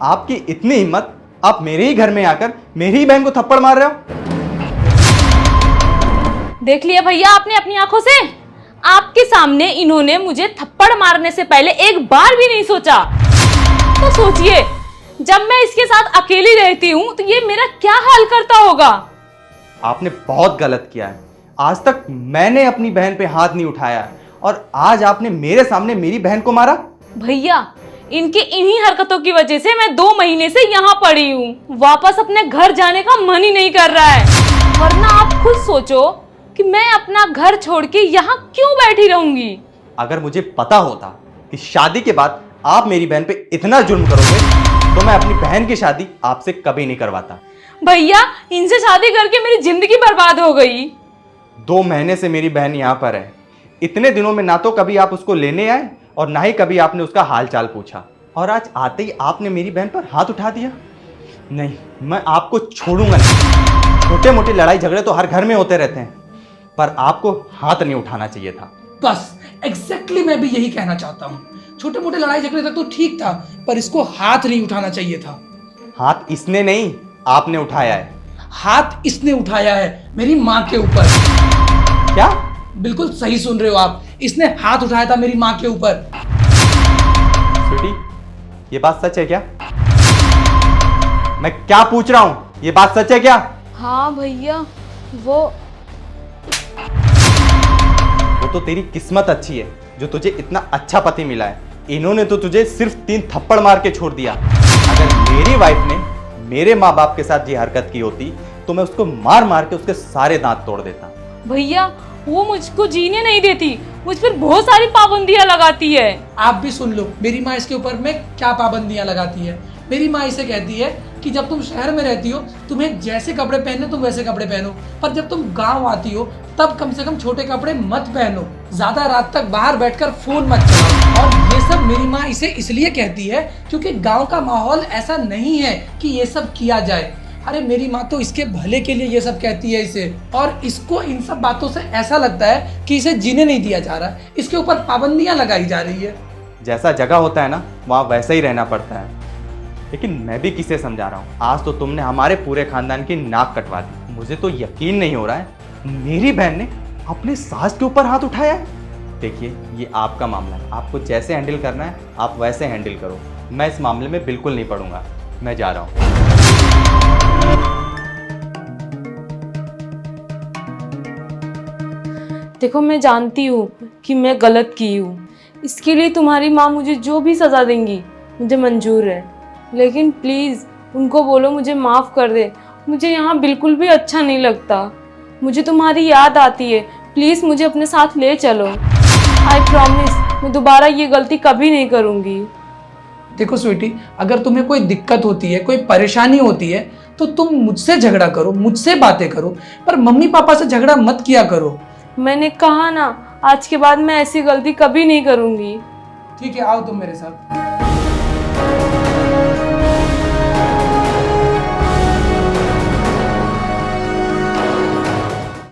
आपकी इतनी हिम्मत, आप मेरे ही घर में आकर मेरी ही बहन को थप्पड़ मार रहे हो। देख लिया भैया आपने अपनी आंखों से, आपके सामने इन्होंने मुझे थप्पड़ मारने से पहले एक बार भी नहीं सोचा। तो सोचिए, जब मैं इसके साथ अकेली रहती हूँ तो ये मेरा क्या हाल करता होगा। आपने बहुत गलत किया है। आज तक मैंने अपनी बहन पे हाथ नहीं उठाया और आज आपने मेरे सामने मेरी बहन को मारा। भैया इनके इन्हीं हरकतों की वजह से मैं 2 महीने से यहाँ पड़ी हूँ। वापस अपने घर जाने का मन ही नहीं कर रहा है। वरना आप खुद सोचो कि मैं अपना घर छोड़ के यहाँ क्यों बैठी रहूंगी। अगर मुझे पता होता कि शादी के बाद आप मेरी बहन पे इतना जुल्म करोगे तो मैं अपनी बहन की शादी आपसे कभी नहीं करवाता। भैया इनसे शादी करके मेरी जिंदगी बर्बाद हो गई। 2 महीने से मेरी बहन यहाँ पर है। इतने दिनों में ना तो कभी आप उसको लेने आए और ना ही कभी आपने उसका हाल चाल पूछा, और आज आते ही आपने मेरी बहन पर हाथ उठा दिया। नहीं, मैं आपको छोड़ूंगा नहीं। छोटे मोटे लड़ाई झगड़े तो हर घर में होते रहते हैं, पर आपको हाथ नहीं उठाना चाहिए था। बस एग्जैक्टली मैं भी यही कहना चाहता हूँ। छोटे मोटे लड़ाई झगड़े तक तो ठीक था, पर इसको हाथ नहीं उठाना चाहिए था। हाथ इसने नहीं, आपने उठाया है। हाथ इसने उठाया है मेरी माँ के ऊपर। क्या? बिल्कुल सही सुन रहे हो आप, इसने हाथ उठाया था मेरी माँ के ऊपर। स्वीटी, ये बात सच है क्या? मैं क्या पूछ रहा हूँ, ये बात सच है क्या? हाँ भैया, वो तो तेरी किस्मत अच्छी है जो तुझे इतना अच्छा पति मिला है। इन्होंने तो तुझे सिर्फ 3 थप्पड़ मार के छोड़ दिया। अगर मेरी वाइफ ने मेरे माँ बाप के साथ ये हरकत की होती तो मैं उसको मार मार के उसके सारे दांत तोड़ देता। भैया वो मुझको जीने नहीं देती, मुझ पर बहुत सारी पाबंदियां लगाती है। आप भी सुन लो मेरी माँ इसके ऊपर में क्या पाबंदियां लगाती है। मेरी माँ इसे कहती है कि जब तुम शहर में रहती हो तुम्हें जैसे कपड़े पहने तुम वैसे कपड़े पहनो, पर जब तुम गांव आती हो तब कम से कम छोटे कपड़े मत पहनो, ज्यादा रात तक बाहर बैठकर फोन मत चलाओ। और ये सब मेरी माँ इसे इसलिए कहती है क्योंकि गांव का माहौल ऐसा नहीं है कि ये सब किया जाए। अरे मेरी माँ तो इसके भले के लिए ये सब कहती है इसे, और इसको इन सब बातों से ऐसा लगता है कि इसे जीने नहीं दिया जा रहा, इसके ऊपर पाबंदियां लगाई जा रही है। जैसा जगह होता है ना वहाँ वैसा ही रहना पड़ता है। लेकिन मैं भी किसे समझा रहा हूँ, आज तो तुमने हमारे पूरे खानदान की नाक कटवा दी। मुझे तो यकीन नहीं हो रहा है मेरी बहन ने अपने सास के ऊपर हाथ उठाया है। देखिए ये आपका मामला है, आपको जैसे हैंडल करना है आप वैसे हैंडल करो। मैं इस मामले में बिल्कुल नहीं पड़ूंगा, मैं जा रहा हूँ। देखो मैं जानती हूँ कि मैं गलत की हूँ, इसके लिए तुम्हारी माँ मुझे जो भी सज़ा देंगी मुझे मंजूर है। लेकिन प्लीज़ उनको बोलो मुझे माफ़ कर दे। मुझे यहाँ बिल्कुल भी अच्छा नहीं लगता, मुझे तुम्हारी याद आती है। प्लीज़ मुझे अपने साथ ले चलो। आई प्रॉमिस मैं दोबारा ये गलती कभी नहीं करूँगी। देखो स्वीटी, अगर तुम्हें कोई दिक्कत होती है, कोई परेशानी होती है तो तुम मुझसे झगड़ा करो, मुझसे बातें करो, पर मम्मी पापा से झगड़ा मत किया करो। मैंने कहा ना, आज के बाद मैं ऐसी गलती कभी नहीं करूँगी। ठीक है, आओ तुम मेरे साथ।